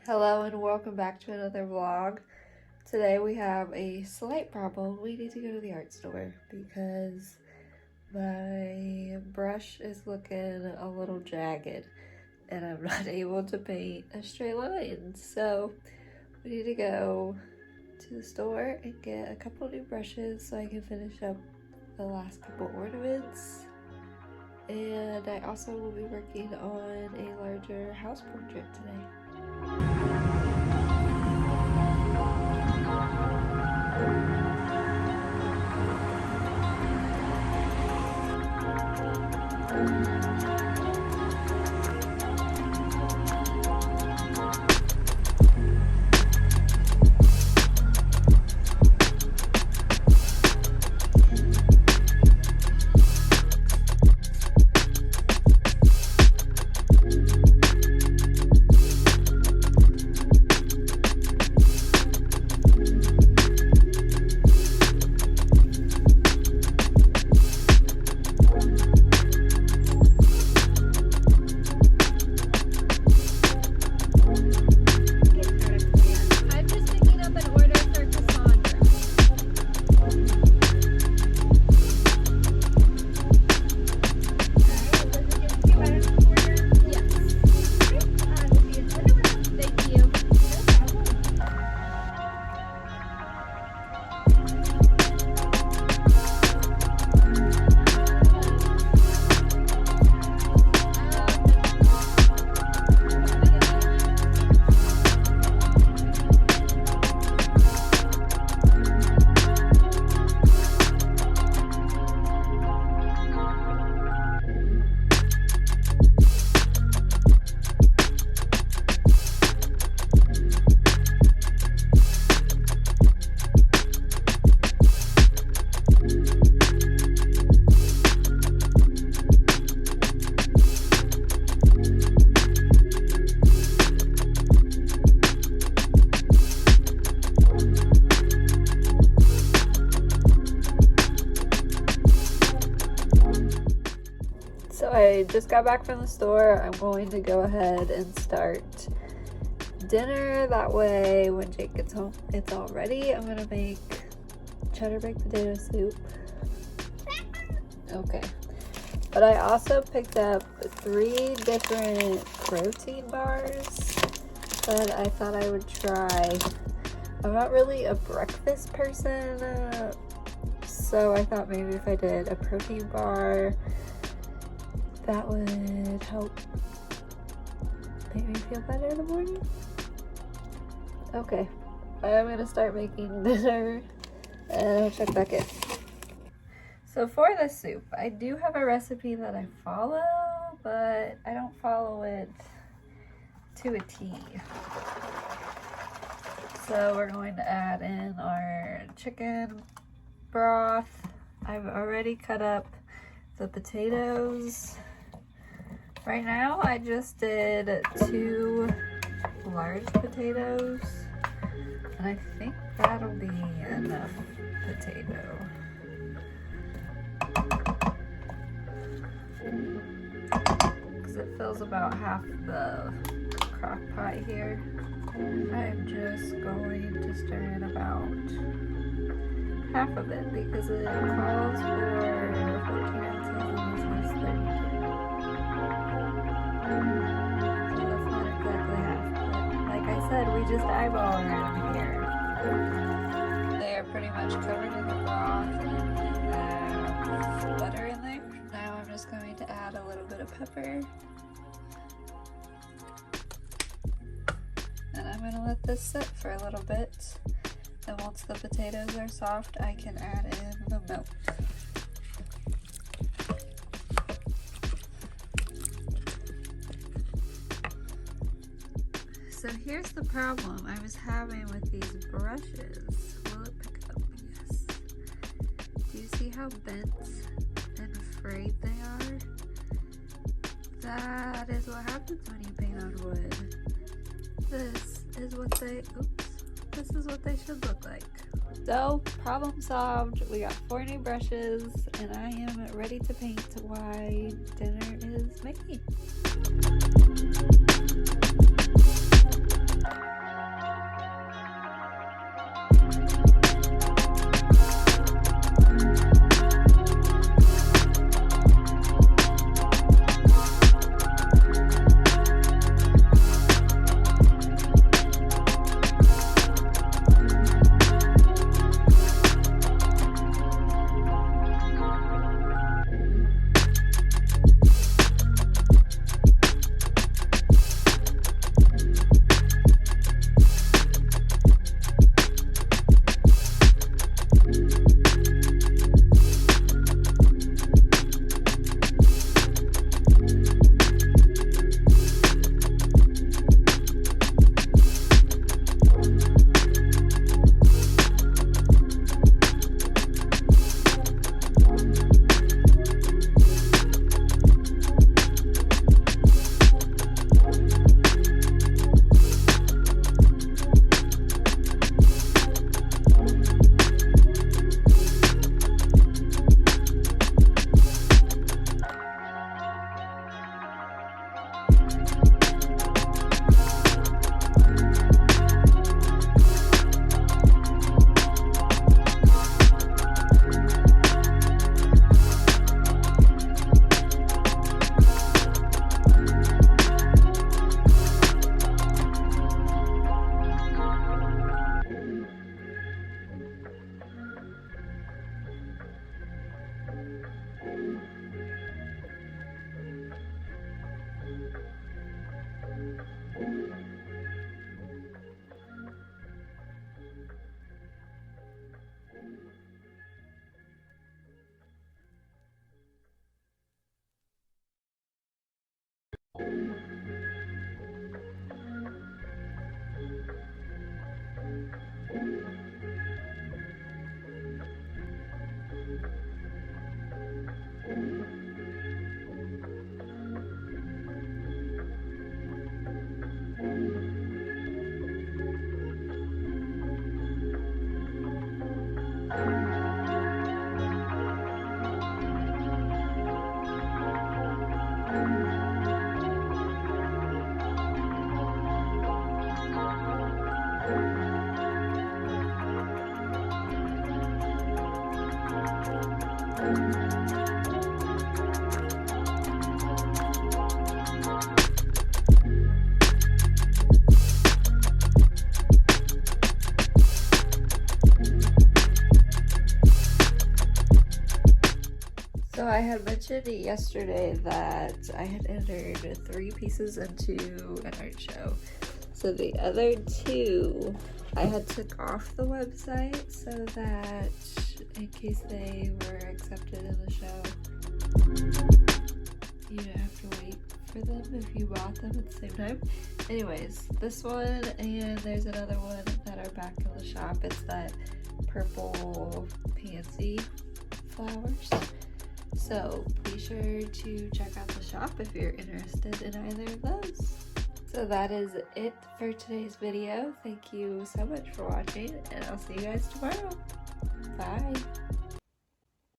Hello and welcome back to another vlog. Today we have a slight problem. We need to go to the art store because my brush is looking a little jagged and I'm not able to paint a straight line. So we need to go to the store and get a couple new brushes so I can finish up the last couple ornaments. And I also will be working on a larger house portrait today. So I just got back from the store. I'm going to go ahead and start dinner. That way when Jake gets home, it's all ready. I'm gonna make cheddar baked potato soup. Okay. But I also picked up 3 different protein bars that I thought I would try. I'm not really a breakfast person, so I thought maybe if I did a protein bar, that would help make me feel better in the morning. Okay, I'm gonna start making dinner and I'll check back in. So for the soup, I do have a recipe that I follow, but I don't follow it to a T. So we're going to add in our chicken broth. I've already cut up the potatoes. Right now, I just did 2 large potatoes, and I think that'll be enough potato. Because it fills about half the crock pot here. I'm just going to stir in about half of it because it calls for 14 ounces and this is 32. So that's not exactly half, but like I said, we just eyeball around here. They are pretty much covered in the broth and butter in there. Now I'm just going to add a little bit of pepper. And I'm going to let this sit for a little bit. And once the potatoes are soft, I can add in the milk. So here's the problem I was having with these brushes. Will it pick up? Yes. Do you see how bent and frayed they are? That is what happens when you paint on wood. This is what they should look like. So, problem solved. We got 4 new brushes, and I am ready to paint while dinner is making. I had mentioned yesterday that I had entered 3 pieces into an art show. So the other 2 I had took off the website so that in case they were accepted in the show, you don't have to wait for them if you bought them at the same time. Anyways, this one and there's another one that are back in the shop. It's that purple pansy flowers. So be sure to check out the shop if you're interested in either of those. So that is it for today's video. Thank you so much for watching, and I'll see you guys tomorrow. Bye.